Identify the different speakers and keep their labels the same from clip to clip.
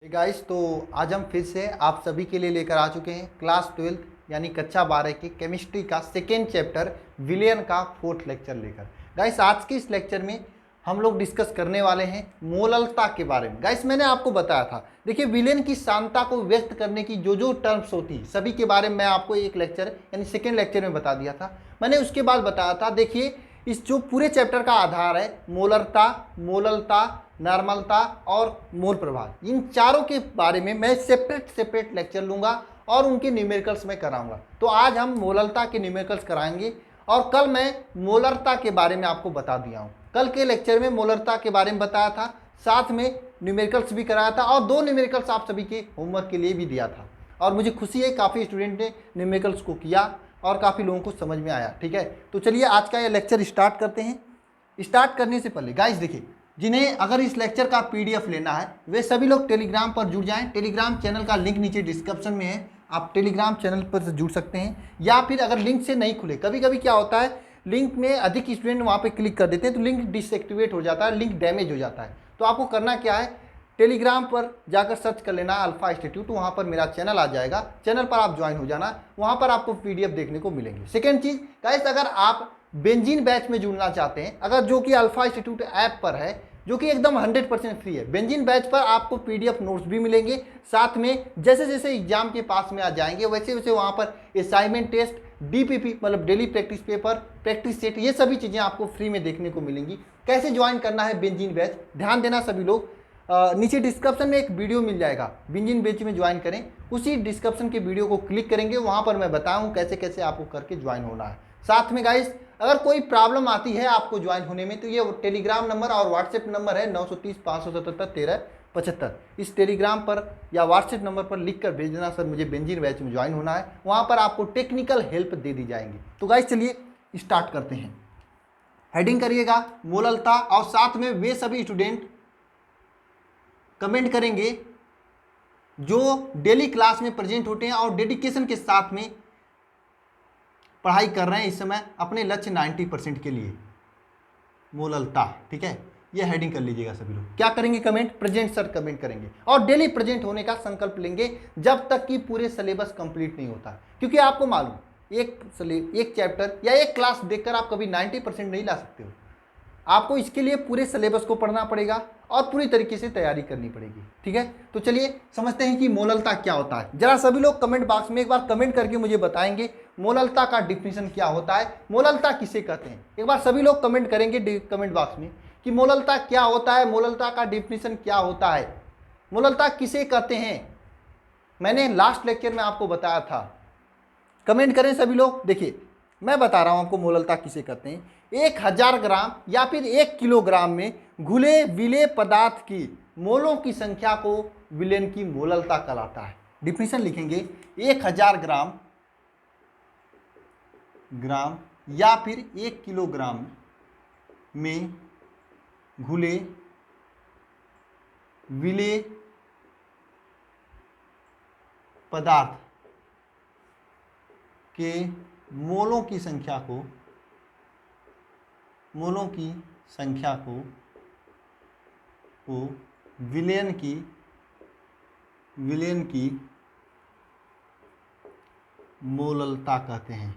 Speaker 1: Guys, तो आज हम फिर से आप सभी के लिए लेकर आ चुके हैं क्लास 12 यानी कक्षा 12 की केमिस्ट्री का सेकेंड चैप्टर विलेन का फोर्थ लेक्चर लेकर। गाइस, आज के इस लेक्चर में हम लोग डिस्कस करने वाले हैं मोललता के बारे में। गाइस, मैंने आपको बताया था, देखिए विलेन की शांता को व्यक्त करने की जो जो टर्म्स होती सभी के बारे में मैं आपको एक लेक्चर यानी सेकेंड लेक्चर में बता दिया था। मैंने उसके बाद बताया था, देखिए इस जो पूरे चैप्टर का आधार है मोलरता, मोललता, नॉर्मलता और मोल प्रभाव, इन चारों के बारे में मैं सेपरेट लेक्चर लूंगा और उनके न्यूमेरिकल्स में कराऊंगा। तो आज हम मोललता के न्यूमेरिकल्स कराएंगे और कल मैं मोलरता के बारे में आपको बता दिया हूँ। कल के लेक्चर में मोलरता के बारे में बताया था, साथ में न्यूमेरिकल्स भी कराया था और दो न्यूमेरिकल्स आप सभी के होमवर्क के लिए भी दिया था। और मुझे खुशी है काफ़ी स्टूडेंट ने न्यूमेरिकल्स को किया और काफ़ी लोगों को समझ में आया। ठीक है, तो चलिए आज का ये लेक्चर स्टार्ट करते हैं। स्टार्ट करने से पहले गाइस देखिए, जिन्हें अगर इस लेक्चर का पीडीएफ लेना है वे सभी लोग टेलीग्राम पर जुड़ जाएं। टेलीग्राम चैनल का लिंक नीचे डिस्क्रिप्शन में है, आप टेलीग्राम चैनल पर से जुड़ सकते हैं। या फिर अगर लिंक से नहीं खुले, कभी कभी क्या होता है लिंक में अधिक स्टूडेंट वहाँ पे क्लिक कर देते हैं तो लिंक डिसएक्टिवेट हो जाता है, लिंक डैमेज हो जाता है। तो आपको करना क्या है, टेलीग्राम पर जाकर सर्च कर लेना अल्फा इंस्टीट्यूट, वहाँ पर मेरा चैनल आ जाएगा, चैनल पर आप ज्वाइन हो जाना, वहाँ पर आपको पीडीएफ देखने को मिलेंगे। सेकेंड चीज़ गाइस, अगर आप बेंजीन बैच में जुड़ना चाहते हैं, अगर जो कि अल्फा इंस्टीट्यूट ऐप पर है, जो कि एकदम 100% फ्री है, बेंजीन बैच पर आपको पीडीएफ नोट्स भी मिलेंगे। साथ में जैसे जैसे एग्जाम के पास में आ जाएंगे वैसे वैसे वहाँ पर असाइनमेंट टेस्ट, डीपीपी मतलब daily practice paper, practice set, ये सभी चीज़ें आपको फ्री में देखने को मिलेंगी। कैसे ज्वाइन करना है बेंजीन बैच, ध्यान देना सभी लोग, नीचे डिस्क्रिप्शन में एक वीडियो मिल जाएगा, बेंजीन बैच में ज्वाइन करें, उसी डिस्क्रिप्शन के वीडियो को क्लिक करेंगे, वहाँ पर मैं बताऊँ कैसे कैसे आपको करके ज्वाइन होना है। साथ में गाइस, अगर कोई प्रॉब्लम आती है आपको ज्वाइन होने में तो ये टेलीग्राम नंबर और व्हाट्सएप नंबर है 930 577 1375। इस टेलीग्राम पर या व्हाट्सएप नंबर पर लिख कर भेज देना, सर मुझे बेंजीन बैच में ज्वाइन होना है, वहाँ पर आपको टेक्निकल हेल्प दे दी जाएंगी। तो गाइस चलिए स्टार्ट करते हैं। हेडिंग करिएगा मोललता और साथ में वे सभी स्टूडेंट कमेंट करेंगे जो डेली क्लास में प्रेजेंट होते हैं और डेडिकेशन के साथ में पढ़ाई कर रहे हैं इस समय अपने लक्ष्य 90% के लिए। मोललता, ठीक है, ये हेडिंग कर लीजिएगा सभी लोग। क्या करेंगे कमेंट, प्रेजेंट सर कमेंट करेंगे और डेली प्रेजेंट होने का संकल्प लेंगे जब तक कि पूरे सिलेबस कंप्लीट नहीं होता। क्योंकि आपको मालूम एक चैप्टर या एक क्लास देखकर आप कभी 90% नहीं ला सकते हो, आपको इसके लिए पूरे सिलेबस को पढ़ना पड़ेगा और पूरी तरीके से तैयारी करनी पड़ेगी। ठीक है, तो चलिए समझते हैं कि मोललता क्या होता है। जरा सभी लोग कमेंट बॉक्स में एक बार कमेंट करके मुझे बताएंगे मोललता का डिफिनीशन क्या होता है, मोललता किसे कहते हैं। एक बार सभी लोग कमेंट करेंगे कमेंट बॉक्स में कि मोललता क्या होता है, मोललता का डिफिनीशन क्या होता है, मोललता किसे कहते हैं। मैंने लास्ट लेक्चर में आपको बताया था, कमेंट करें सभी लोग। देखिए मैं बता रहा हूं आपको मोललता किसे कहते हैं। 1000 ग्राम या फिर 1 किलोग्राम में घुले विलेय पदार्थ की मोलों की संख्या को विलेन की मोललता कहलाता है। डिफिनीशन लिखेंगे, 1000 ग्राम या फिर 1 किलोग्राम में घुले विलेय पदार्थ के मोलों की संख्या को विलेन की मोललता कहते हैं,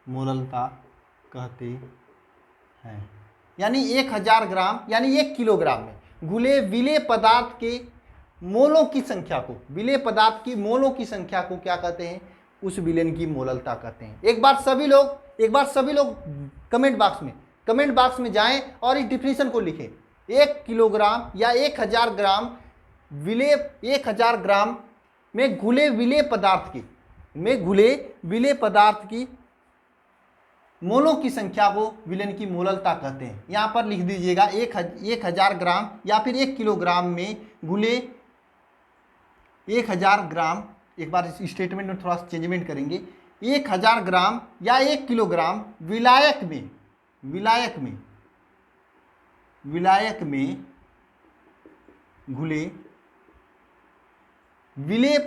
Speaker 1: मोललता कहते हैं। यानी 1000 ग्राम यानी 1 किलोग्राम में घुले विलेय पदार्थ के मोलों की संख्या को, विलेय पदार्थ की मोलों की संख्या को क्या कहते हैं, उस विलेन की मोललता कहते हैं। एक बार सभी लोग कमेंट बॉक्स में जाएं और इस डिफिनीशन को लिखें। 1 किलोग्राम या 1000 ग्राम 1000 ग्राम में घुले विलेय पदार्थ की मोलों की संख्या को विलेन की मोललता कहते हैं। यहां पर लिख दीजिएगा 1000 ग्राम या फिर 1 किलोग्राम में घुले 1000 ग्राम, एक बार इस स्टेटमेंट में थोड़ा चेंजमेंट करेंगे, 1000 ग्राम या 1 किलोग्राम विलायक में घुले विलेय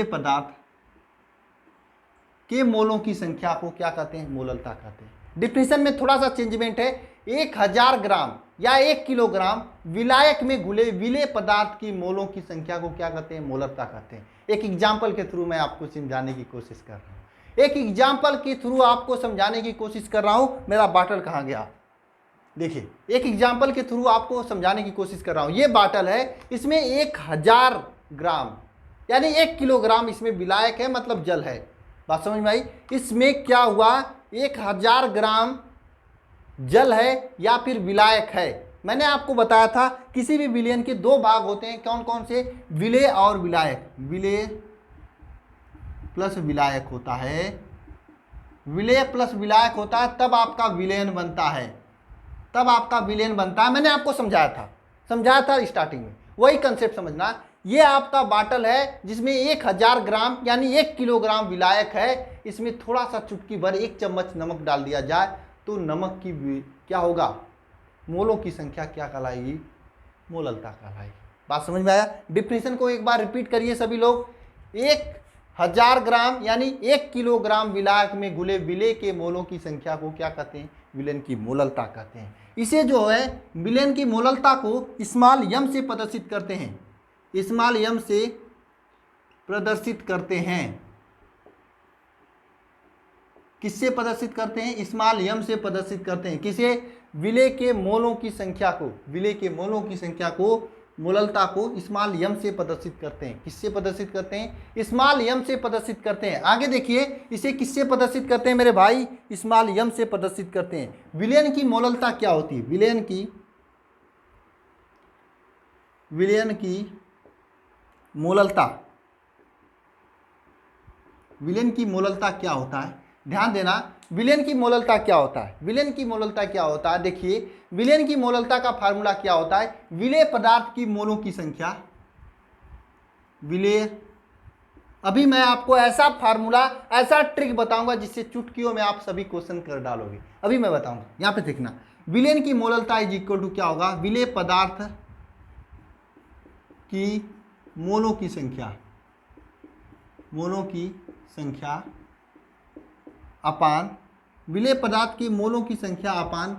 Speaker 1: पदार्थ के मोलों की संख्या को क्या कहते हैं, मोललता कहते हैं। डिफिनीशन में थोड़ा सा चेंजमेंट है, 1000 ग्राम या 1 किलोग्राम विलायक में घुले विलेय पदार्थ की मोलों की संख्या को क्या कहते हैं? मोलरता कहते हैं। एक एग्जाम्पल के थ्रू मैं आपको समझाने की कोशिश कर रहा हूँ, एक एग्जाम्पल के थ्रू आपको समझाने की कोशिश कर रहा हूँ। मेरा बाटल कहाँ गया? देखिए, एक एग्जाम्पल के थ्रू आपको समझाने की कोशिश कर रहा हूँ। ये बाटल है, इसमें 1000 ग्राम यानी 1 किलोग्राम इसमें विलायक है, मतलब जल है। बात समझ में आई? इसमें क्या हुआ? 1000 ग्राम जल है या फिर विलायक है। मैंने आपको बताया था किसी भी विलयन के 2 भाग होते हैं, कौन कौन से? विलेय और विलायक। विलेय प्लस विलायक होता है, विलेय प्लस विलायक होता है, तब आपका विलयन बनता है, तब आपका विलयन बनता है। मैंने आपको समझाया था स्टार्टिंग में, वही कंसेप्ट समझना। ये आपका बाटल है जिसमें 1000 ग्राम यानी 1 किलोग्राम विलायक है। इसमें थोड़ा सा चुटकी भर 1 चम्मच नमक डाल दिया जाए तो नमक की क्या होगा? मोलों की संख्या क्या कहलाएगी? मोललता कहलाएगी। बात समझ में आया? डिफिनेशन को एक बार रिपीट करिए सभी लोग। 1000 ग्राम यानी 1 किलोग्राम विलायक में घुले विलेय के मोलों की संख्या को क्या कहते हैं? विलयन की मोललता कहते हैं। इसे जो है विलयन की मोललता को स्मॉल यम से प्रदर्शित करते हैं, स्मॉल यम से प्रदर्शित करते हैं। किससे प्रदर्शित करते हैं? स्मॉल यम से प्रदर्शित करते हैं। किसे? विलेय के मोलों की संख्या को, विलेय के मोलों की संख्या को, मोललता को स्मॉल यम से प्रदर्शित करते हैं। किससे प्रदर्शित करते हैं? स्मॉल यम से प्रदर्शित करते हैं। आगे देखिए, इसे किससे प्रदर्शित करते हैं मेरे भाई? स्मॉल यम से प्रदर्शित करते हैं। विलयन की मोललता क्या होती है? विलयन की मोललता, विलयन की मोललता क्या होता है? ध्यान देना, विलयन की मोललता क्या होता है? विलयन की मोललता क्या होता है? देखिए, विलयन की मोललता का फार्मूला क्या होता है? विलेय पदार्थ की मोलों की संख्या, विलेय। अभी मैं आपको ऐसा फार्मूला, ऐसा ट्रिक बताऊंगा जिससे चुटकियों में आप सभी क्वेश्चन कर डालोगे। अभी मैं बताऊंगा, यहां पे देखना। विलयन की मोललता इज इक्वल टू क्या होगा? विलेय पदार्थ की मोलों की संख्या, मोलों की संख्या अपान विलेय पदार्थ की मोलों की संख्या अपान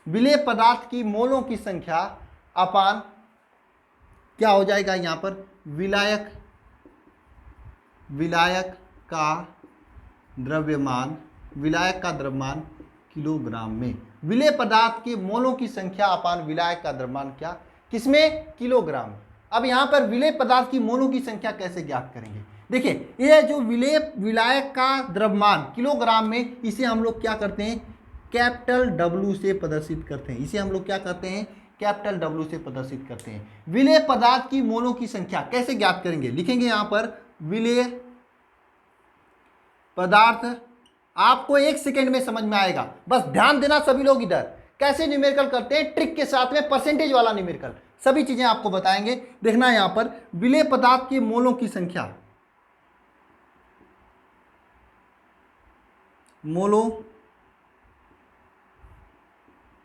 Speaker 1: विलेय पदार्थ की मोलों की संख्या अपान क्या हो जाएगा यहाँ पर? विलायक का द्रव्यमान, विलायक का द्रव्यमान किलोग्राम में। विलेय पदार्थ के मोलों की संख्या अपान विलायक का द्रव्यमान क्या? किसमें? किलोग्राम। अब यहाँ पर विलेय पदार्थ की मोलों की संख्या कैसे ज्ञात करेंगे? देखिए, ये जो विलायक का द्रव्यमान किलोग्राम में, इसे हम लोग क्या करते हैं? कैपिटल W से प्रदर्शित करते हैं। इसे हम लोग क्या करते हैं? कैपिटल W से प्रदर्शित करते हैं। विलेय पदार्थ की मोलों की संख्या कैसे ज्ञात करेंगे? लिखेंगे यहाँ पर विलेय पदार्थ। आपको 1 सेकेंड में समझ में आएगा, बस ध्यान देना सभी लोग। इधर कैसे न्यूमेरिकल करते हैं? ट्रिक के साथ में, परसेंटेज वाला न्यूमेरिकल, सभी चीजें आपको बताएंगे। देखना यहाँ पर विलेय पदार्थ की मोलों की संख्या, मोलों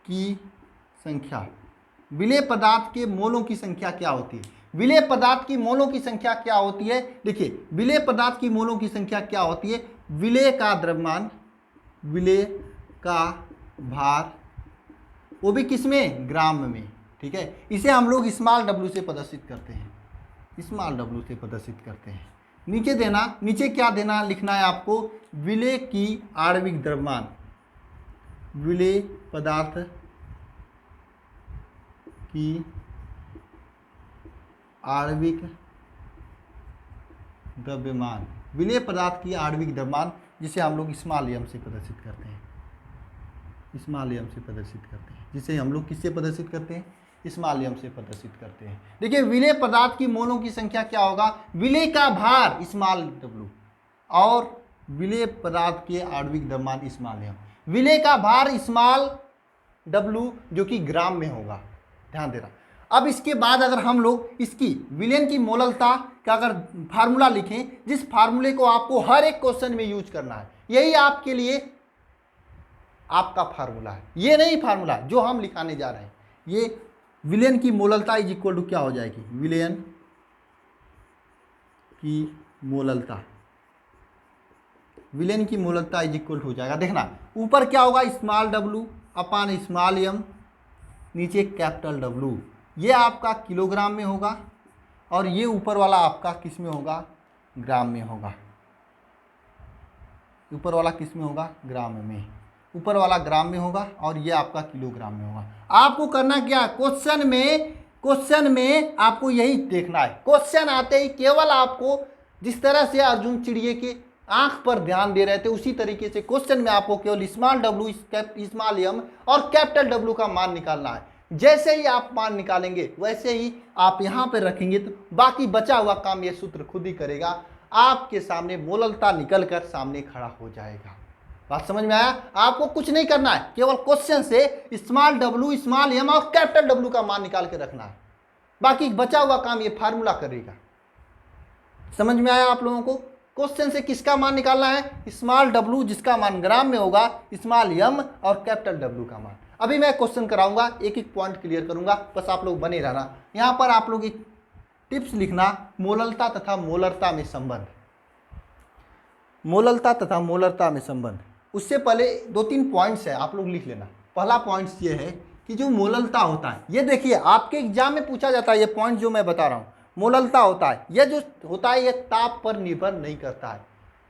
Speaker 1: की संख्या, विलेय पदार्थ के मोलों की संख्या क्या होती है? विलेय पदार्थ की मोलों की संख्या क्या होती है? देखिए, विलेय पदार्थ की मोलों की संख्या क्या होती है? विलेय का द्रव्यमान, विलेय का भार, वो भी किसमें? ग्राम में। ठीक है, इसे हम लोग स्मॉल w से प्रदर्शित करते हैं, स्मॉल w से प्रदर्शित करते हैं। नीचे देना, नीचे क्या देना, लिखना है आपको? विलेय की आणविक द्रव्यमान, विलेय पदार्थ की आणविक द्रव्यमान, विलेय पदार्थ की आणविक द्रव्यमान, जिसे हम लोग स्मॉल m से प्रदर्शित करते हैं, स्मॉल m से प्रदर्शित करते हैं। जिसे हम लोग किससे प्रदर्शित करते हैं? स्मॉल m से प्रदर्शित करते हैं। देखिए, विलेय पदार्थ की मोलों की संख्या क्या होगा? विलेय का भार स्मॉल w और विलेय पदार्थ के आणविक द्रव्यमान स्मॉल m। विलेय का भार स्मॉल w जो कि ग्राम में होगा, ध्यान देना। अब इसके बाद अगर हम लोग इसकी विलयन की मोललता का अगर फार्मूला लिखें, जिस फार्मूले को आपको हर एक क्वेश्चन में यूज करना है, यही आपके लिए आपका फार्मूला है। ये नहीं फार्मूला जो हम लिखाने जा रहे हैं, ये विलयन की मोललता इज इक्वल टू क्या हो जाएगी? विलयन की मोललता, विलयन की मोललता इज इक्वल हो जाएगा। देखना ऊपर क्या होगा? स्मॉल w अपान स्मॉल m नीचे कैपिटल डब्लू, ये आपका किलोग्राम में होगा और ये ऊपर वाला आपका किस में होगा, ग्राम में होगा। ऊपर वाला किस में होगा, ग्राम में, ऊपर वाला ग्राम में होगा और ये आपका किलोग्राम में होगा। आपको करना क्या, क्वेश्चन में आपको यही देखना है। क्वेश्चन आते ही केवल आपको जिस तरह से अर्जुन चिड़िए के आंख पर ध्यान दे रहे थे उसी तरीके से क्वेश्चन में आपको केवल स्मॉल डब्ल्यू, स्मॉल एम और कैपिटल डब्ल्यू का मान निकालना है। जैसे ही आप मान निकालेंगे वैसे ही आप यहाँ पे रखेंगे तो बाकी बचा हुआ काम ये सूत्र खुद ही करेगा, आपके सामने मोललता निकल कर सामने खड़ा हो जाएगा। बात समझ में आया? आपको कुछ नहीं करना है, केवल क्वेश्चन से स्मॉल डब्ल्यू, स्मॉल एम और कैपिटल डब्ल्यू का मान निकाल के रखना है, बाकी बचा हुआ काम ये फार्मूला करेगा। समझ में आया आप लोगों को? क्वेश्चन से किसका मान निकालना है, स्मॉल डब्ल्यू जिसका मान ग्राम में होगा, स्मॉल एम और कैपिटल डब्ल्यू का मान। अभी मैं क्वेश्चन कराऊंगा, एक एक पॉइंट क्लियर करूंगा, बस आप लोग बने रहना। यहाँ पर आप लोग एक टिप्स लिखना, मोललता तथा मोलरता में संबंध, मोललता तथा मोलरता में संबंध। उससे पहले 2-3 पॉइंट्स है, आप लोग लिख लेना। पहला पॉइंट्स ये है कि जो मोललता होता है, ये देखिए आपके एग्जाम में पूछा जाता है, ये पॉइंट जो मैं बता रहा हूँ, मोललता होता है, यह जो होता है ये ताप पर निर्भर नहीं करता है।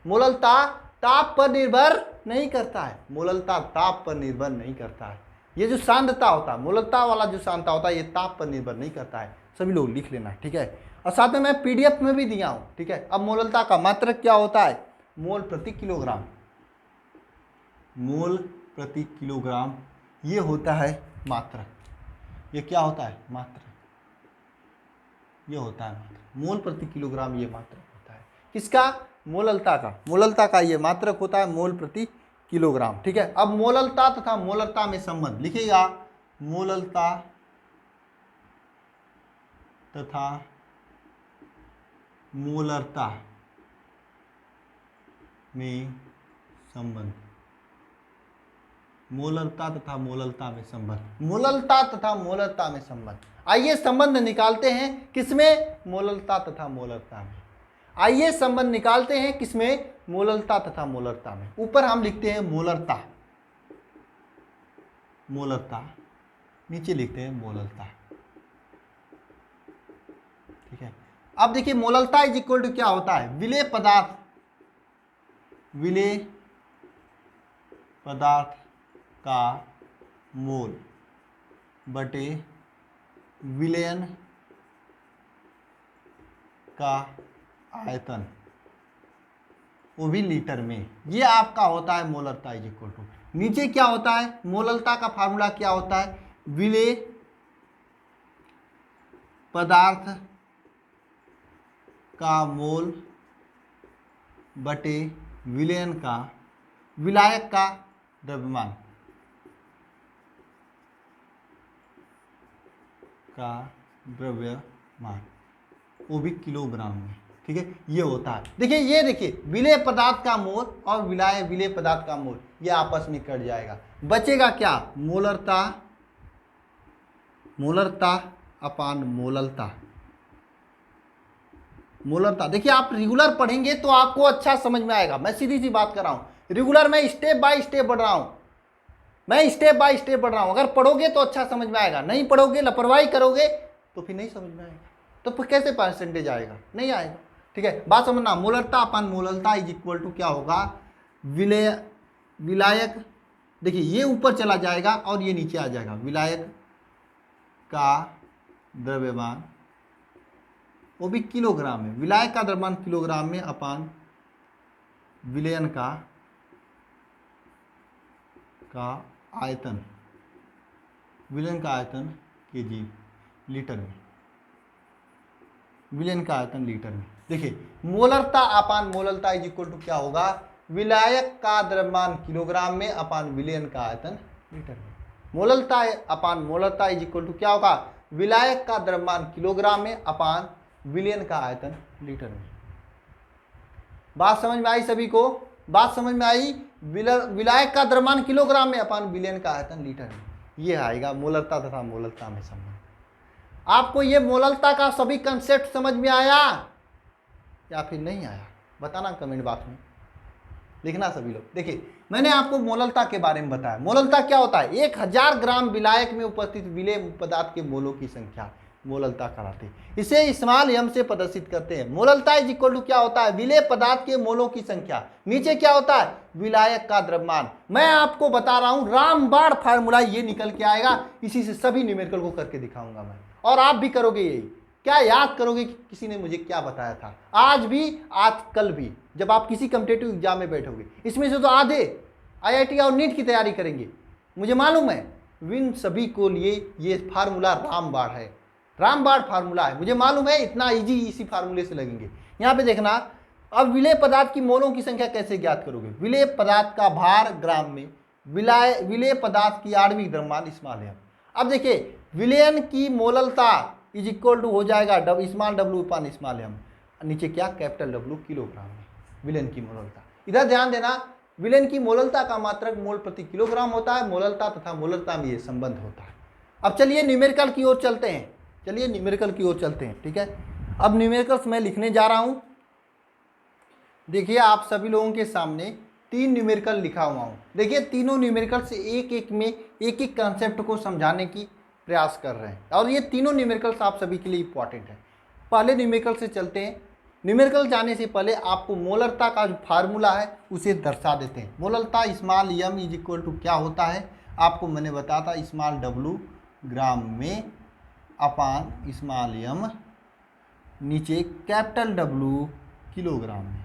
Speaker 1: मोललता ताप पर निर्भर नहीं करता है, मोललता ताप पर निर्भर नहीं करता है। ये जो सांद्रता होता है, मोललता वाला जो सांद्रता होता है, ये ताप पर निर्भर नहीं करता है। सभी लोग लिख लेना, ठीक है। और साथ में मैं पीडीएफ में भी दिया हूँ, ठीक है। अब मोललता का मात्रक क्या होता है, मोल प्रति किलोग्राम, मोल प्रति किलोग्राम ये होता है मात्रक। ये क्या होता है, मात्रक, ये होता है मात्रक, मोल प्रति किलोग्राम ये मात्रक होता है। किसका, मोललता का, मोललता का ये मात्रक होता है मोल प्रति किलोग्राम, ठीक है। अब मोललता तथा मोलरता में संबंध लिखिएगा, मोललता तथा मोलरता में संबंध, मोलरता तथा मोललता में संबंध, मोललता तथा मोलरता में संबंध। आइए संबंध निकालते हैं, किसमें, मोललता तथा मोलरता में। आइए संबंध निकालते हैं किसमें, मोललता तथा मोलरता में। ऊपर हम लिखते हैं मोलरता, मोलरता, नीचे लिखते हैं मोललता, ठीक है। अब देखिए मोललता इज इक्वल टू क्या होता है, विलेय पदार्थ, विलेय पदार्थ का मोल बटे विलयन का आयतन, वो भी लीटर में। ये आपका होता है मोलरता इज इक्वल टू। नीचे क्या होता है, मोललता का फार्मूला क्या होता है, विलेय पदार्थ का मोल बटे विलयन का, विलायक का द्रव्यमान का द्रव्यमान, वो भी किलोग्राम में, ठीक है। ये होता है, देखिए ये देखिए विलेय पदार्थ का मोल और विलेय पदार्थ का मोल ये आपस में कट जाएगा, बचेगा क्या, मोलरता, मोलरता अपान मोललता, मोलरता। देखिए आप रेगुलर पढ़ेंगे तो आपको अच्छा समझ में आएगा, मैं सीधी सी बात कर रहा हूँ, रेगुलर मैं स्टेप बाय स्टेप बढ़ रहा हूँ, मैं स्टेप बाय स्टेप बढ़ रहा हूँ। अगर पढ़ोगे तो अच्छा समझ में आएगा, नहीं पढ़ोगे, लापरवाही करोगे तो फिर नहीं समझ में आएगा, तो फिर कैसे परसेंटेज आएगा, नहीं आएगा, ठीक है। बात समझना, मोलरता अपान मोललता इज इक्वल टू क्या होगा, विलायक, देखिए ये ऊपर चला जाएगा और ये नीचे आ जाएगा, विलायक का द्रव्यमान, वो भी किलोग्राम में, विलायक का द्रव्यमान किलोग्राम में अपान विलयन का आयतन, विलयन का आयतन केजी, लीटर में, विलयन का आयतन लीटर में। देखिए मोलरता अपान मोललता इज इक्वल टू क्या होगा, विलायक का द्रव्यमान किलोग्राम में अपान विलयन का आयतन लीटर में। मोललता अपान मोलरता इज इक्वल टू क्या होगा, विलायक का द्रव्यमान किलोग्राम में अपान विलयन का आयतन लीटर में। बात समझ में आई सभी को, बात समझ में आई, विलायक का द्रव्यमान किलोग्राम में अपान विलयन का आयतन लीटर में, ये आएगा मोलरता तथा मोललता में संबंध। आपको ये मोललता का सभी कंसेप्ट समझ में आया या फिर नहीं आया, बताना कमेंट बॉक्स में। लिखना सभी लोग। देखिए मैंने आपको मोललता के बारे में बताया। मोललता क्या होता है? 1000 ग्राम विलायक में उपस्थित विलेय पदार्थ के मोलों की संख्या मोललता कहलाती है। इसे स्मॉल एम से प्रदर्शित करते हैं। मोललता इज इक्वल टू क्या होता है? विलेय पदार्थ के मोलों की संख्या। नीचे क्या होता है? विलायक का द्रव्यमान। मैं आपको बता रहा हूं रामबाण फार्मूला ये निकल के आएगा। इसी से सभी न्यूमेरिकल को करके दिखाऊंगा मैं, और आप भी करोगे यही। क्या याद करोगे कि किसी ने मुझे क्या बताया था? आज भी, आज कल भी, जब आप किसी कॉम्पिटिटिव एग्जाम में बैठोगे, इसमें से तो आधे आईआईटी और नीट की तैयारी करेंगे, मुझे मालूम है। विन सभी को लिए ये फार्मूला रामबाण है, रामबाण फार्मूला है, मुझे मालूम है। इतना इजी इसी फार्मूले से लगेंगे। यहाँ पे देखना, अब विलेय पदार्थ की मोलों की संख्या कैसे ज्ञात करोगे? विलेय पदार्थ का भार ग्राम में, विलेय पदार्थ की आणविक द्रव्यमान स्मॉल एम। अब देखिए विलयन की मोललता इज इक्वल टू हो जाएगा small W upon small M, नीचे क्या? कैपिटल डब्ल्यू किलोग्राम में विलयन की मोललता। इधर ध्यान देना, विलयन की मोललता का मात्रक मोल प्रति किलोग्राम होता है। मोललता तथा मोललता में ये संबंध होता है। अब चलिए न्यूमेरिकल की ओर चलते हैं, चलिए न्यूमेरिकल की ओर चलते हैं, ठीक है। अब न्यूमेरिकल्स मैं लिखने जा रहा हूं। देखिए आप सभी लोगों के सामने 3 न्यूमेरिकल लिखा हुआ हूं। देखिए तीनों न्यूमेरिकल से एक एक कंसेप्ट को समझाने की प्रयास कर रहे हैं, और ये तीनों न्यूमेरिकल्स आप सभी के लिए इंपॉर्टेंट है। पहले न्यूमेरिकल से चलते हैं। न्यूमेरिकल जाने से पहले आपको मोलरता का जो फार्मूला है उसे दर्शा देते हैं। मोलरता small M is equal to क्या होता है? आपको मैंने बताया था, स्मॉल डब्ल्यू ग्राम में अपान स्मॉल एम नीचे कैपिटल डब्ल्यू किलोग्राम में।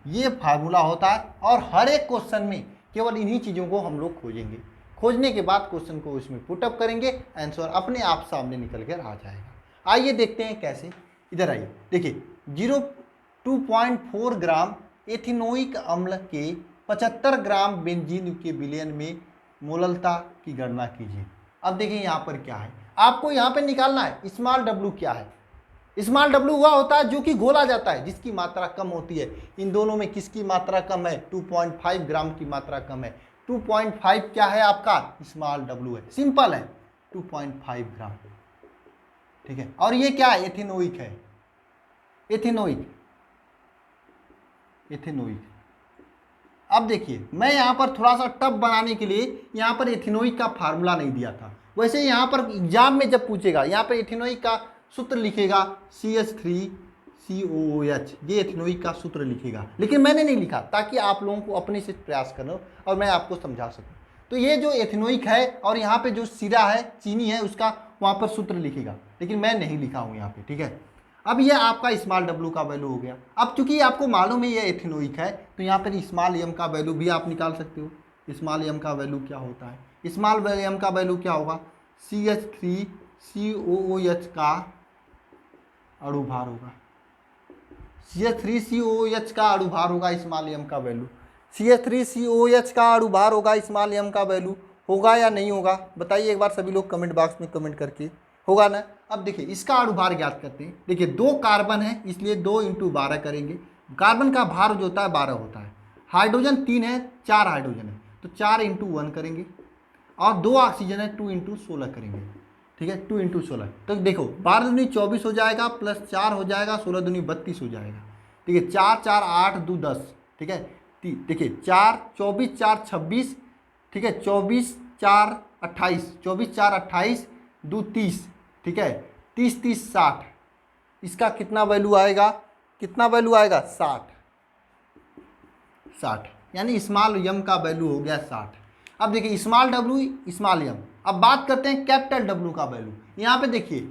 Speaker 1: ये फार्मूला होता है, और हर एक क्वेश्चन में केवल इन्हीं चीज़ों को हम लोग खोजेंगे। खोजने के बाद क्वेश्चन को उसमें पुटअप करेंगे, आंसर अपने आप सामने निकल कर आ जाएगा। आइए देखते हैं कैसे। इधर आइए, देखिए 2.4 ग्राम एथिनोइक अम्ल के 75 ग्राम बेंजीन के विलयन में मोललता की गणना कीजिए। अब देखिए यहाँ पर क्या है, आपको यहाँ पे निकालना है स्मॉल डब्ल्यू क्या है। स्मॉल डब्ल्यू हुआ होता है जो कि घोला जाता है, जिसकी मात्रा कम होती है। इन दोनों में किसकी मात्रा कम है? 2.5 ग्राम की मात्रा कम है। 2.5 क्या है आपका? स्मॉल डब्ल्यू है, सिंपल है 2.5 ग्राम, ठीक है। और ये क्या है? एथेनोइक है, एथेनोइक, एथेनोइक। अब देखिए मैं यहाँ पर थोड़ा सा टफ बनाने के लिए यहाँ पर एथेनोइक का फार्मूला नहीं दिया था। वैसे यहाँ पर एग्जाम में जब पूछेगा, यहाँ पर एथेनोइक का सूत्र लिखेगा CH3COOH, ये एथेनोइक का सूत्र लिखेगा, लेकिन मैंने नहीं लिखा ताकि आप लोगों को अपने से प्रयास करना और मैं आपको समझा सकूं। तो ये जो एथेनोइक है और यहाँ पे जो सिरा है, चीनी है, उसका वहाँ पर सूत्र लिखेगा, लेकिन मैं नहीं लिखा हूँ यहाँ पे, ठीक है। अब ये आपका स्मॉल डब्ल्यू का वैल्यू हो गया। अब चूंकि आपको मालूम है ये एथेनोइक है, तो यहाँ पर स्मॉल एम का वैल्यू भी आप निकाल सकते हो। स्मॉल एम का वैल्यू क्या होता है? स्मॉल एम का वैल्यू क्या होगा? CH3COOH का अणुभार होगा, CH3COOH का अणुभार होगा स्मॉल एम का वैल्यू। CH3COOH का अणुभार होगा स्मॉल एम का वैल्यू, होगा या नहीं होगा? बताइए एक बार सभी लोग कमेंट बॉक्स में कमेंट करके, होगा ना। अब देखिए इसका अणुभार ज्ञात करते हैं। देखिए 2 कार्बन है, इसलिए 2 × 12 करेंगे। कार्बन का भार जो होता है 12 होता है। हाइड्रोजन 3 है, 4 हाइड्रोजन है, तो 4 × 1 करेंगे, और 2 ऑक्सीजन है, 2 × 16 करेंगे, ठीक है। 2 × 16, तो देखो 12 दूनी 24 हो जाएगा, प्लस 4 हो जाएगा, 16 दूनी 32 हो जाएगा, ठीक है। 4 4 8 2 10, ठीक है। देखिए 4 24 4 26, ठीक है। 24 4 28, 24 4 28 2 30, ठीक है। 30 30 60, इसका कितना वैल्यू आएगा? कितना वैल्यू आएगा? 60, यानी स्मॉल एम का वैल्यू हो गया 60। अब देखिए स्मॉल डब्ल्यू स्मॉल एम। अब बात करते हैं कैपिटल डब्ल्यू का वैल्यू। यहाँ पे देखिए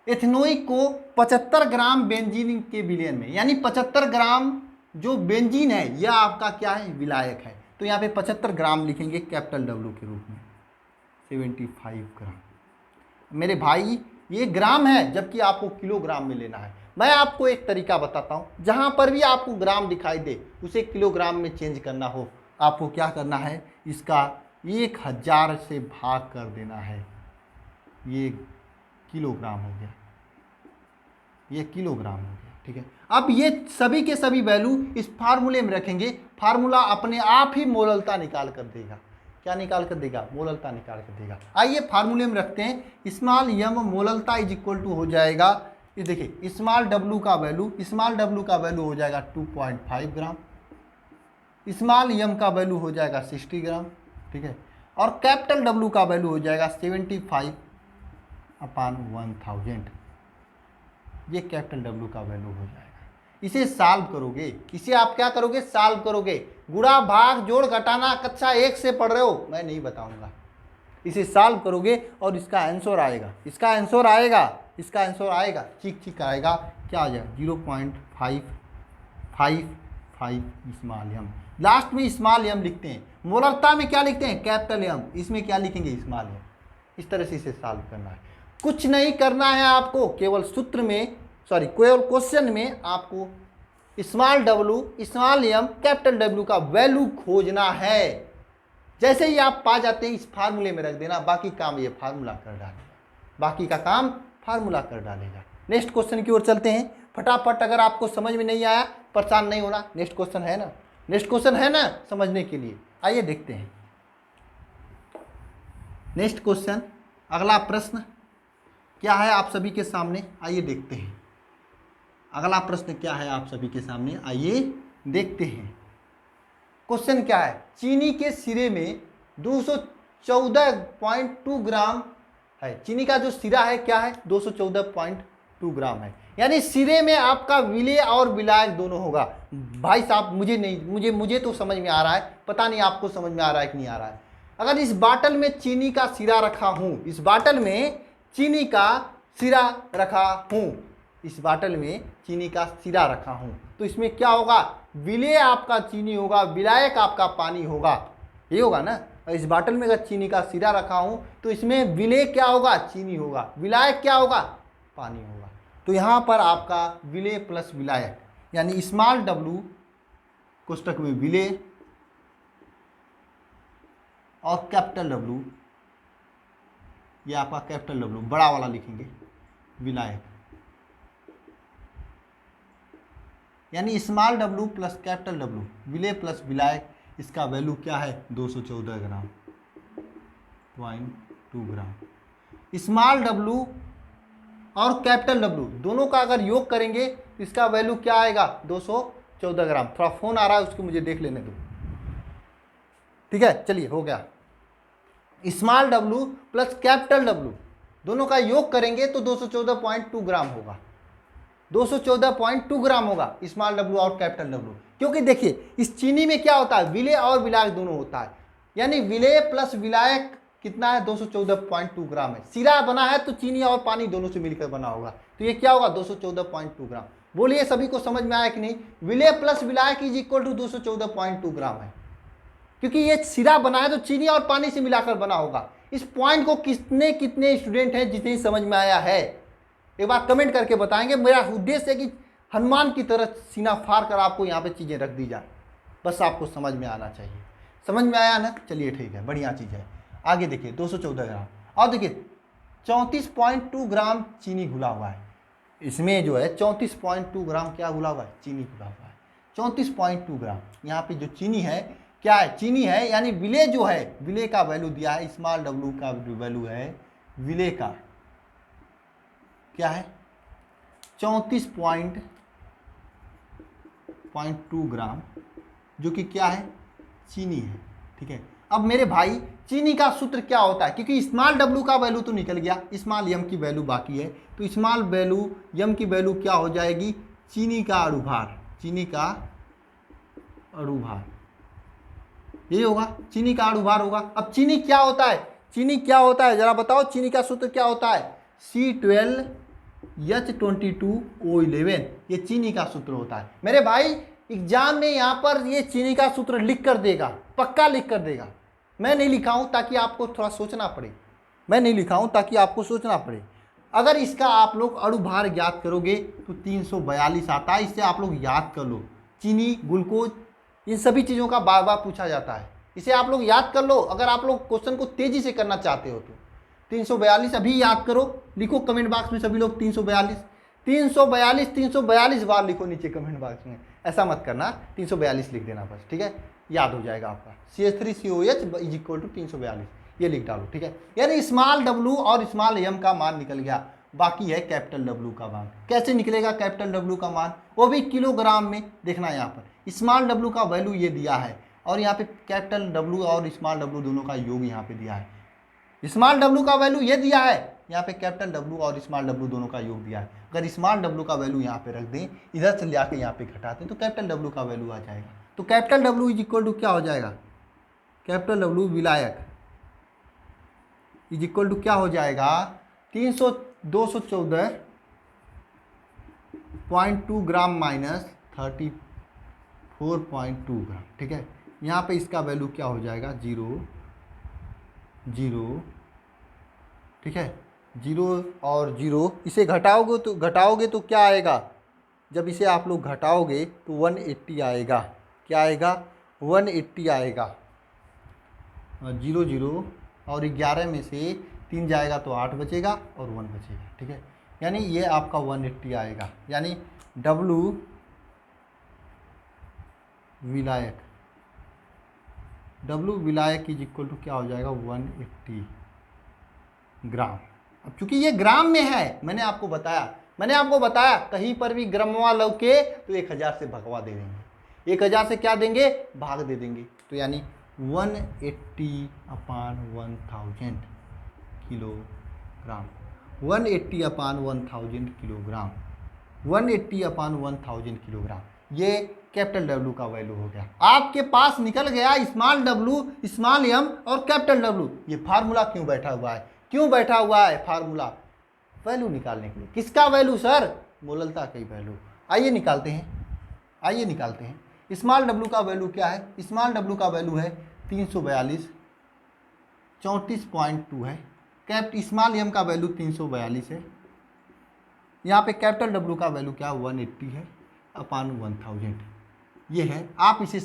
Speaker 1: एथेनोइक को 75 ग्राम बेंजीन के विलयन में, यानी 75 ग्राम जो बेंजीन है यह आपका क्या है? विलायक है। तो यहाँ पे 75 ग्राम लिखेंगे कैपिटल डब्ल्यू के रूप में। 75 ग्राम मेरे भाई ये ग्राम है, जबकि आपको किलोग्राम में लेना है। मैं आपको एक तरीका बताता हूँ, जहाँ पर भी आपको ग्राम दिखाई दे उसे किलोग्राम में चेंज करना हो, आपको क्या करना है? इसका 1000 से भाग कर देना है। ये किलोग्राम हो गया, ये किलोग्राम हो गया, ठीक है। अब ये सभी के सभी वैल्यू इस फार्मूले में रखेंगे, फार्मूला अपने आप ही मोललता निकाल कर देगा। क्या निकाल कर देगा? मोललता निकाल कर देगा। आइए फार्मूले में रखते हैं। स्मॉल एम मोललता इज इक्वल टू हो जाएगा ये देखिए स्मॉल डब्लू का वैल्यू हो जाएगा 2.5 ग्राम, स्मॉल एम का वैल्यू हो जाएगा 60 ग्राम, ठीक है, और कैपिटल डब्लू का वैल्यू हो जाएगा 75/1000। ये कैपिटल डब्लू का वैल्यू हो जाएगा। इसे सॉल्व करोगे, इसे आप क्या करोगे, सॉल्व करोगे। गुणा भाग जोड़ घटाना कक्षा 1 से पढ़ रहे हो, मैं नहीं बताऊंगा। इसे सॉल्व करोगे और इसका आंसर आएगा, ठीक आएगा। क्या आ जाएगा 0.555 स्मॉल एम। लास्ट में स्मॉल एम लिखते हैं, मोलरता में क्या लिखते हैं, कैपिटल एम, इसमें क्या लिखेंगे, स्मॉल एम। इस तरह से इसे सॉल्व करना है, कुछ नहीं करना है आपको, केवल केवल क्वेश्चन में आपको small W, small M, capital W का वैल्यू खोजना है। जैसे ही आप पा जाते हैं इस फार्मूले में रख देना, बाकी काम ये फार्मूला कर डालेगा, नेक्स्ट क्वेश्चन की ओर चलते हैं फटाफट। अगर आपको समझ में नहीं आया परेशान नहीं होना, नेक्स्ट क्वेश्चन है ना समझने के लिए। आइए देखते हैं नेक्स्ट क्वेश्चन। अगला प्रश्न क्या है आप सभी के सामने, आइए देखते हैं। अगला प्रश्न क्या है आप सभी के सामने, आइए देखते हैं। क्वेश्चन क्या है, चीनी के सिरे में 214.2 ग्राम है। चीनी का जो सिरा है क्या है, 214.2 ग्राम है। यानी सिरे में आपका विलेय और विलायक दोनों होगा। भाई साहब मुझे तो समझ में आ रहा है, पता नहीं आपको समझ में आ रहा है कि नहीं आ रहा है। अगर इस बाटल में चीनी का सिरा रखा हूं, इस बाटल में चीनी का सिरा रखा हूं, तो इसमें क्या होगा, विलेय आपका चीनी होगा, विलायक आपका पानी होगा, ये होगा ना। और इस बाटल में अगर चीनी का सिरा रखा हूं तो इसमें विलेय क्या होगा, चीनी होगा, विलायक क्या होगा, पानी होगा। तो यहां पर आपका विलेय प्लस विलायक, यानी स्मॉल डब्लू कोष्टक में विलेय और कैपिटल डब्लू, ये आपका कैपिटल डब्लू बड़ा वाला लिखेंगे, विलायक, यानी small W plus capital W, विलेय प्लस विलायक, इसका वैल्यू क्या है 214 ग्राम, 0.2 ग्राम। स्मॉल डब्लू और कैपिटल डब्लू दोनों का अगर योग करेंगे तो इसका वैल्यू क्या आएगा, 214 ग्राम। थोड़ा फोन आ रहा है उसको मुझे देख लेने दो, ठीक है। चलिए हो गया, small W plus capital W दोनों का योग करेंगे तो 214.2 ग्राम होगा, 214.2 ग्राम होगा स्मॉल डब्लू और कैपिटल डब्लू। क्योंकि देखिए इस चीनी में क्या होता है, विलेय और विलायक दोनों होता है, यानी विलेय प्लस विलायक कितना है, 214.2 ग्राम है। सिरा बना है तो चीनी और पानी दोनों से मिलकर बना होगा, तो ये क्या होगा 214.2 ग्राम। बोलिए सभी को समझ में आया कि नहीं, विलेय प्लस विलायक इज इक्वल टू 214.2 ग्राम है, क्योंकि ये सिरा बना है तो चीनी और पानी से मिलाकर बना होगा। इस पॉइंट को कितने स्टूडेंट हैं जितनी समझ में आया है, एक बार कमेंट करके बताएंगे। मेरा उद्देश्य है कि हनुमान की तरह सीना फाड़ कर आपको यहाँ पे चीज़ें रख दी जाए, बस आपको समझ में आना चाहिए। समझ में आया ना, चलिए ठीक है, बढ़िया चीज़ है। आगे देखिए 214 ग्राम, और देखिए 34.2 ग्राम चीनी घुला हुआ है। इसमें जो है 34.2 ग्राम क्या घुला हुआ है, चीनी घुला हुआ है। 34.2 ग्राम यहाँ पे जो चीनी है क्या है, चीनी है, यानी विलेय जो है, विलेय का वैल्यू दिया है, स्मॉल डब्लू का वैल्यू है, विलेय का क्या है 34.2 ग्राम, जो कि क्या है, चीनी है, ठीक है। अब मेरे भाई चीनी का सूत्र क्या होता है, क्योंकि स्मॉल डब्लू का वैल्यू तो निकल गया, स्मॉल एम की वैल्यू बाकी है, तो स्मॉल वैल्यू एम की वैल्यू क्या हो जाएगी, चीनी का अणुभार, ये होगा, चीनी का अणुभार होगा। अब चीनी क्या होता है, जरा बताओ, चीनी का सूत्र क्या होता है, C12H22O11, ये चीनी का सूत्र होता है। मेरे भाई एग्जाम में यहाँ पर ये चीनी का सूत्र लिख कर देगा, पक्का लिख कर देगा। मैं नहीं लिखा हूँ ताकि आपको थोड़ा सोचना पड़े, अगर इसका आप लोग अणुभार ज्ञात करोगे तो 342 आता है। इससे आप लोग याद कर लो, चीनी, ग्लूकोज, इन सभी चीज़ों का बार बार पूछा जाता है, इसे आप लोग याद कर लो। अगर आप लोग क्वेश्चन को तेजी से करना चाहते हो तो 342 अभी याद करो, लिखो कमेंट बॉक्स में सभी लोग 342 बार लिखो नीचे कमेंट बॉक्स में, ऐसा मत करना, 342 लिख देना बस, ठीक है, याद हो जाएगा आपका। CH3COH = 342, ये लिख डालो, ठीक है। यानी स्मॉल डब्लू और स्मॉल एम का मान निकल गया। बाकी है कैपिटल डब्ल्यू का मान। कैसे निकलेगा कैपिटल डब्ल्यू का मान, वो भी किलोग्राम में। देखना यहाँ पर स्मॉल डब्ल्यू का वैल्यू ये दिया है और यहाँ पे कैपिटल डब्ल्यू और स्मॉल डब्ल्यू दोनों का योग यहाँ पे दिया है। स्मॉल डब्ल्यू का वैल्यू ये दिया है, यहाँ पे कैपिटल डब्ल्यू और स्मॉल डब्ल्यू दोनों का योग दिया है। अगर स्मॉल डब्ल्यू का वैल्यू यहाँ पे रख दें, इधर से ले यहाँ पे घटाते हैं तो कैपिटल डब्ल्यू का वैल्यू आ जाएगा। तो capital W is equal to क्या हो जाएगा, कैपिटल डब्ल्यू विलायक इज इक्वल टू क्या हो जाएगा 214.2 ग्राम माइनस 34.2 ग्राम। ठीक है, यहाँ पे इसका वैल्यू क्या हो जाएगा 0 0। ठीक है, 0 और 0 इसे घटाओगे तो क्या आएगा, जब इसे आप लोग घटाओगे तो 180 आएगा। क्या आएगा 180 आएगा। 0 0 और 11 में से 3 जाएगा तो 8 बचेगा और 1 बचेगा। ठीक है, यानी ये आपका 180 आएगा। यानी W विलायक इज इक्वल टू क्या हो जाएगा 180 ग्राम। अब चूंकि ये ग्राम में है, मैंने आपको बताया कहीं पर भी ग्रामवा लौके तो 1000 से भगवा दे देंगे, 1000 से क्या देंगे भाग दे देंगे। तो यानी 180/1000 किलोग्राम, 180/1000 किलोग्राम, 180/1000 किलोग्राम, ये कैपिटल डब्ल्यू का वैल्यू हो गया। आपके पास निकल गया स्मॉल डब्ल्यू, स्मॉल एम और कैपिटल डब्ल्यू। ये फार्मूला क्यों बैठा हुआ है फार्मूला वैल्यू निकालने के लिए। किसका वैल्यू सर, मोललता का वैल्यू। आइए निकालते हैं। स्मॉल डब्ल्यू का वैल्यू क्या है, स्मॉल डब्ल्यू का वैल्यू है 342, 34.2 है। स्मॉल एम का वैल्यू 342 है। यहाँ पे कैपिटल डब्ल्यू का वैल्यू क्या 180 है अपान 1000। ये है, आप इसे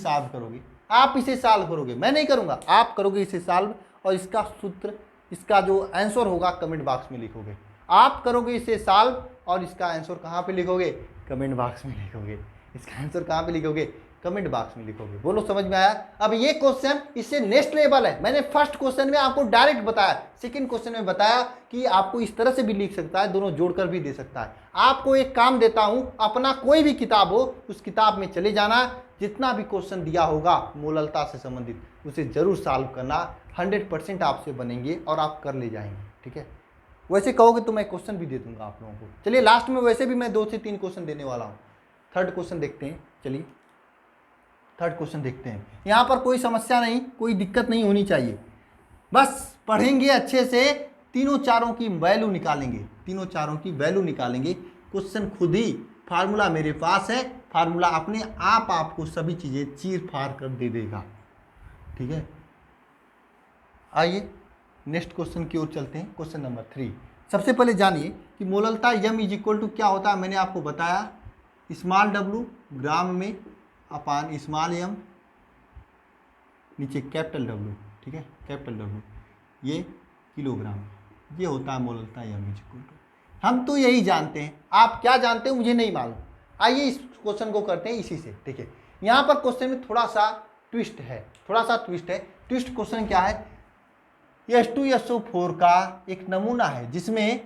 Speaker 1: सॉल्व करोगे, मैं नहीं करूँगा, आप करोगे इसे सॉल्व। और इसका सूत्र, इसका जो आंसर होगा कमेंट बॉक्स में लिखोगे। आप करोगे इसे सॉल्व और इसका आंसर कहाँ पे लिखोगे, कमेंट बॉक्स में लिखोगे। इसका आंसर कहाँ पे लिखोगे, कमेंट बॉक्स में लिखोगे। बोलो समझ में आया। अब ये क्वेश्चन इससे नेक्स्ट लेवल है। मैंने फर्स्ट क्वेश्चन में आपको डायरेक्ट बताया, सेकंड क्वेश्चन में बताया कि आपको इस तरह से भी लिख सकता है, दोनों जोड़कर भी दे सकता है। आपको एक काम देता हूं, अपना कोई भी किताब हो उस किताब में चले जाना, जितना भी क्वेश्चन दिया होगा मोललता से संबंधित उसे जरूर सॉल्व करना। 100% आपसे बनेंगे और आप कर ले जाएंगे। ठीक है, वैसे कहोगे तो मैं क्वेश्चन भी दे दूंगा आप लोगों को। चलिए लास्ट में वैसे भी मैं 2 से 3 क्वेश्चन देने वाला हूँ। थर्ड क्वेश्चन देखते हैं। चलिए थर्ड क्वेश्चन देखते हैं। यहाँ पर कोई समस्या नहीं, कोई दिक्कत नहीं होनी चाहिए, बस पढ़ेंगे अच्छे से, तीनों चारों की वैल्यू निकालेंगे। क्वेश्चन खुद ही, फार्मूला मेरे पास है, फार्मूला अपने आप आपको सभी चीज़ें चीर फाड़ कर दे देगा। ठीक है, आइए नेक्स्ट क्वेश्चन की ओर चलते हैं। Question number 3। सबसे पहले जानिए कि मोललता यम इज इक्वल टू क्या होता है। मैंने आपको बताया स्मॉल डब्ल्यू ग्राम में अपान स्मॉल एम, नीचे कैपिटल डब्ल्यू। ठीक है, कैपिटल डब्ल्यू ये किलोग्राम, ये होता है मोललता यम इज इक्वल टू। हम तो यही जानते हैं, आप क्या जानते हैं मुझे नहीं मालूम। आइए इस क्वेश्चन को करते हैं इसी से। ठीक है, यहाँ पर क्वेश्चन में थोड़ा सा ट्विस्ट है। ट्विस्ट क्वेश्चन क्या है, H2SO4 का एक नमूना है जिसमें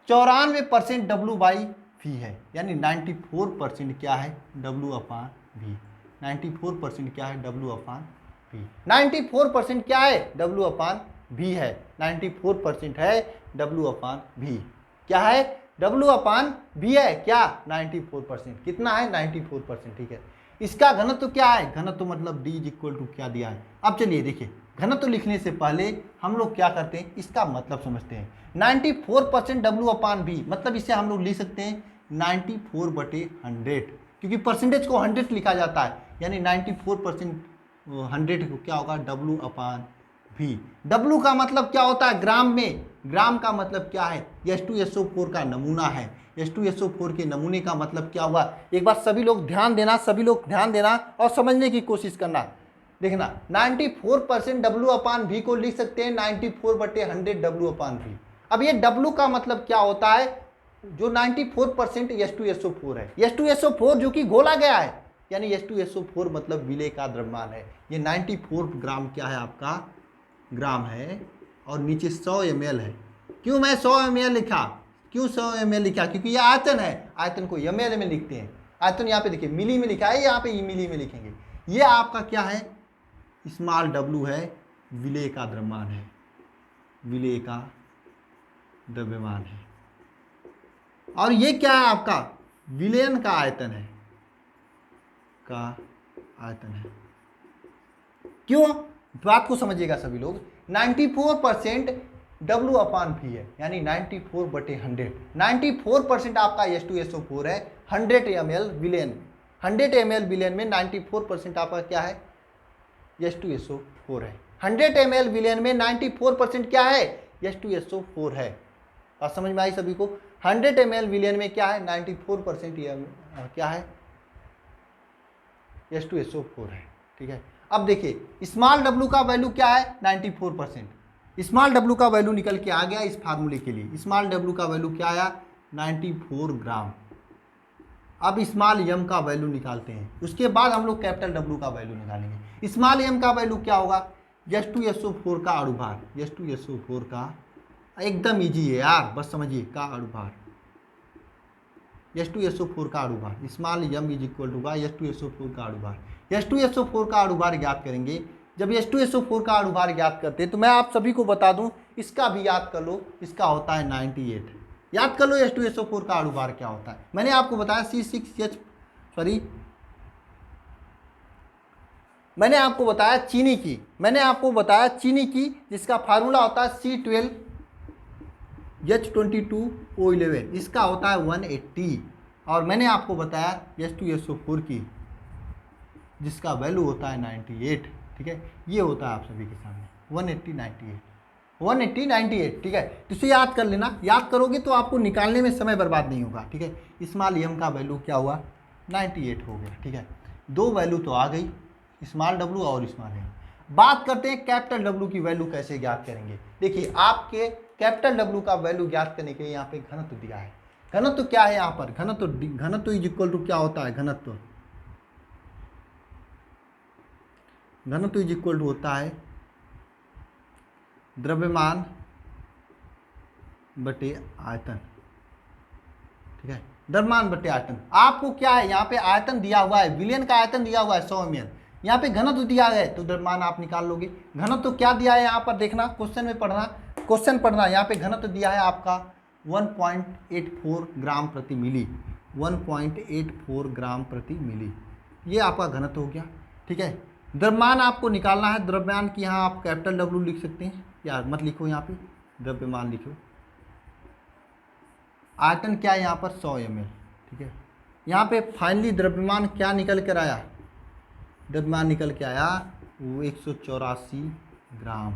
Speaker 1: 94% W/V है, यानी 94% क्या है W/V। 94% क्या है W/V। 94% क्या है W/V है, 94% है W/V। क्या है W/V है क्या 94%। कितना है 94%। ठीक है, इसका घनत्व क्या है, घनत्व मतलब D इक्वल टू क्या दिया है। अब चलिए देखिए, घनत्व लिखने से पहले हम लोग क्या करते हैं, इसका मतलब समझते हैं। 94% W/V मतलब इसे हम लोग लिख सकते हैं 94/100, क्योंकि परसेंटेज को 100 लिखा जाता है, यानी 94% 100 को क्या होगा W/V। W का मतलब क्या होता है ग्राम में, ग्राम का मतलब क्या है H2SO4 का नमूना है। H2SO4 के नमूने का मतलब क्या हुआ, एक बार सभी लोग ध्यान देना और समझने की कोशिश करना। देखना 94% W/V को लिख सकते हैं 94/100 W/V। अब ये W का मतलब क्या होता है, जो 94% H2SO4 है, H2SO4 जो कि घोला गया है, यानी H2SO4 मतलब विलेय का द्रव्यमान है। ये 94 ग्राम क्या है आपका ग्राम है, और नीचे 100 ml है। क्यों मैं 100 ml लिखा, क्यों 100 ml लिखा? क्योंकि ये आयतन है, आयतन को ml में लिखते हैं। आयतन यहाँ पे देखिए मिली में लिखा है, यहाँ पे मिली में लिखेंगे। ये आपका क्या है? स्मॉल w है, विलेय का द्रव्यमान है, विलेय का द्रव्यमान है। और ये क्या है आपका? विलयन का आयतन है, का आयतन है। क्यों? बात को समझिएगा सभी लोग। 94% W/V है, यानी 94/100। 94% आपका H2SO4 है, 100 ml विलयन। 100 ml विलयन में 94% आपका क्या है? H2SO4 है। 100 ml विलयन में 94% क्या है? H2SO4 है। बात समझ में आई सभी को? 100 ml विलयन में क्या है? 94% क्या है? H2SO4 है। ठीक है, अब देखिए स्मॉल w का वैल्यू क्या है? 94%। स्मॉल w का वैल्यू निकल के आ गया इस फार्मूले के लिए। स्मॉल w का वैल्यू क्या आया? 94 ग्राम। अब स्मॉल m का वैल्यू निकालते हैं, उसके बाद हम लोग कैपिटल W का वैल्यू निकालेंगे। स्मॉल m का वैल्यू क्या होगा? H2SO4 का अणुभार। H2SO4 का, एकदम इजी है यार, बस समझिए, का अणुभार। H2SO4 का अणुभार, small m is equal to H2SO4 का अणुभार। H2SO4 का अणुभार ज्ञात करेंगे। जब H2SO4 का अणुभार ज्ञात करते हैं तो मैं आप सभी को बता दूं, इसका भी याद कर लो, इसका होता है 98। याद कर लो H2SO4 का अणुभार क्या होता है। मैंने आपको बताया मैंने आपको बताया चीनी की, जिसका फार्मूला होता है C12H22O11, इसका होता है 180। और मैंने आपको बताया H2SO4 की, जिसका वैल्यू होता है 98। ठीक है, ये होता है आप सभी के सामने 180 98। ठीक है, तो इसे याद कर लेना। याद करोगे तो आपको निकालने में समय बर्बाद नहीं होगा। ठीक है, स्मॉल m का वैल्यू क्या हुआ? 98 हो गया। ठीक है, दो वैल्यू तो आ गई, स्मॉल w और स्मॉल m। बात करते हैं कैपिटल W की वैल्यू कैसे ज्ञात करेंगे। देखिए आपके कैपिटल W का वैल्यू ज्ञात करने के लिए यहाँ पे घनत्व दिया है। घनत्व क्या है यहाँ पर? घनत्व इज इक्वल टू क्या होता है? घनत्व इज इक्वल टू होता है द्रव्यमान बटे आयतन। ठीक है, द्रव्यमान बटे आयतन। आपको क्या है यहाँ पे? आयतन दिया हुआ है, विलयन का आयतन दिया हुआ है 100 ml। यहाँ पे घनत्व दिया है तो द्रव्यमान आप निकाल लोगे। घनत्व क्या दिया है यहाँ पर? देखना, क्वेश्चन पढ़ना। यहाँ पे घनत्व दिया है आपका 1.84 ग्राम प्रति मिली। 1.84 ग्राम प्रति मिली, ये आपका घनत्व हो गया। ठीक है, द्रव्यमान आपको निकालना है। द्रव्यमान की यहाँ आप कैपिटल W लिख सकते हैं, या मत लिखो, यहाँ पे द्रव्यमान लिखो। आयतन क्या है यहाँ पर? 100 ml। ठीक है, यहाँ पे फाइनली द्रव्यमान क्या निकल कर आया? द्रव्यमान निकल के आया वो 184 ग्राम।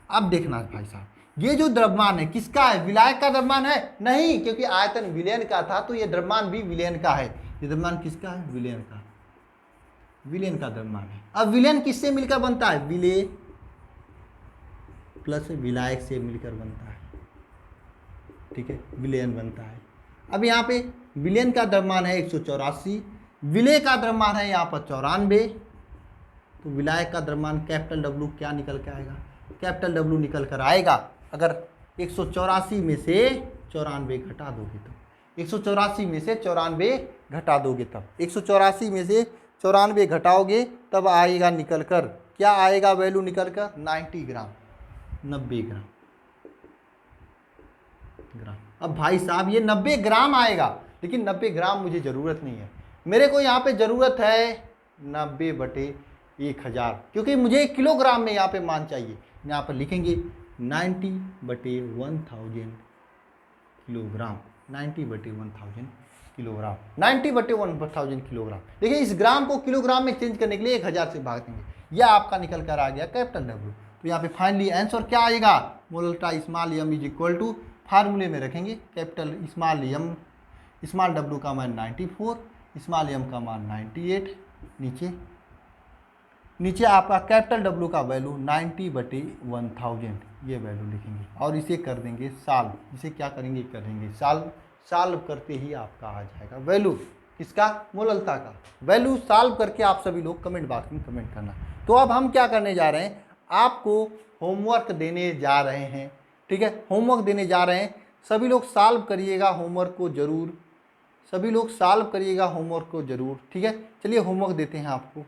Speaker 1: अब देखना भाई साहब, ये जो द्रव्यमान है किसका है? विलायक का द्रव्यमान है? नहीं, क्योंकि आयतन विलयन का था तो ये द्रव्यमान भी विलयन का है। ये द्रव्यमान किसका है? विलयन का द्रव्यमान है। अब विलयन किससे मिलकर बनता है? विलेय प्लस विलायक से मिलकर बनता है। ठीक है, विलयन बनता है। अब यहाँ पे विलयन का द्रव्यमान है 184, विलेय का द्रव्यमान है यहाँ पर 94, तो विलायक का द्रव्यमान कैपिटल W क्या निकल के आएगा? कैपिटल W निकल कर आएगा अगर 184 में से 94 घटा दोगे तो। 184 में से 94 घटा दोगे तब, 184 में से 94 घटाओगे तब आएगा निकल कर, क्या आएगा वैल्यू निकल कर? 90 ग्राम, 90 ग्राम। अब भाई साहब ये 90 ग्राम आएगा, लेकिन 90 ग्राम मुझे ज़रूरत नहीं है। मेरे को यहाँ पे ज़रूरत है 90/1000, क्योंकि मुझे किलोग्राम में यहाँ पे मान चाहिए। यहाँ पर लिखेंगे 90/1000 किलोग्राम। 90/1000 kilogram, 90/1000 kilogram. देखिए इस ग्राम को किलोग्राम में चेंज करने के लिए 1000 से भाग देंगे, यह आपका निकल कर आ गया कैपिटल W। तो यहाँ पे फाइनली आंसर क्या आएगा? मोलटा small m is equal to, फार्मूले में रखेंगे कैपिटल स्मॉल W का मान 94, स्मॉल m का मान 98, नीचे आपका कैपिटल W का वैल्यू 90/1000, ये वैल्यू लिखेंगे और इसे कर देंगे सॉल्व। इसे क्या करेंगे? करेंगे सॉल्व करते ही आपका आ जाएगा वैल्यू किसका? मोललता का वैल्यू। सॉल्व करके आप सभी लोग कमेंट बॉक्स में कमेंट करना। तो अब हम क्या करने जा रहे हैं? आपको होमवर्क देने जा रहे हैं। ठीक है, होमवर्क देने जा रहे हैं। सभी लोग सॉल्व करिएगा होमवर्क को ज़रूर, सभी लोग सॉल्व करिएगा होमवर्क को ज़रूर, ठीक है। चलिए होमवर्क देते हैं आपको।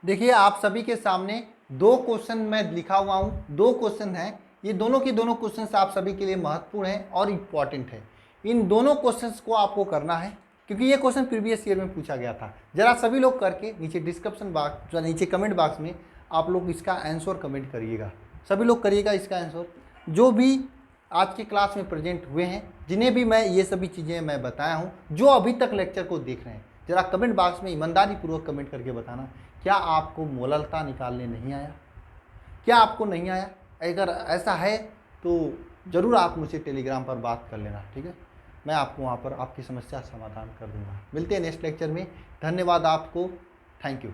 Speaker 1: देखिए आप सभी के सामने 2 क्वेश्चन मैं लिखा हुआ हूँ, 2 क्वेश्चन हैं। ये दोनों के दोनों क्वेश्चन आप सभी के लिए महत्वपूर्ण हैं और इम्पॉर्टेंट है। इन दोनों क्वेश्चंस को आपको करना है क्योंकि ये क्वेश्चन प्रीवियस ईयर में पूछा गया था। जरा सभी लोग करके नीचे डिस्क्रिप्शन बॉक्स, नीचे कमेंट बॉक्स में आप लोग इसका आंसर कमेंट करिएगा। सभी लोग करिएगा इसका आंसर। जो भी आज की क्लास में प्रेजेंट हुए हैं, जिन्हें भी मैं ये सभी चीज़ें मैं बताया हूँ, जो अभी तक लेक्चर को देख रहे हैं, जरा कमेंट बॉक्स में ईमानदारी पूर्वक कमेंट करके बताना, क्या आपको मोललता निकालने नहीं आया? क्या आपको नहीं आया? अगर ऐसा है तो ज़रूर आप मुझसे टेलीग्राम पर बात कर लेना, ठीक है। मैं आपको वहाँ पर आपकी समस्या समाधान कर दूँगा। मिलते हैं नेक्स्ट लेक्चर में। धन्यवाद आपको, थैंक यू।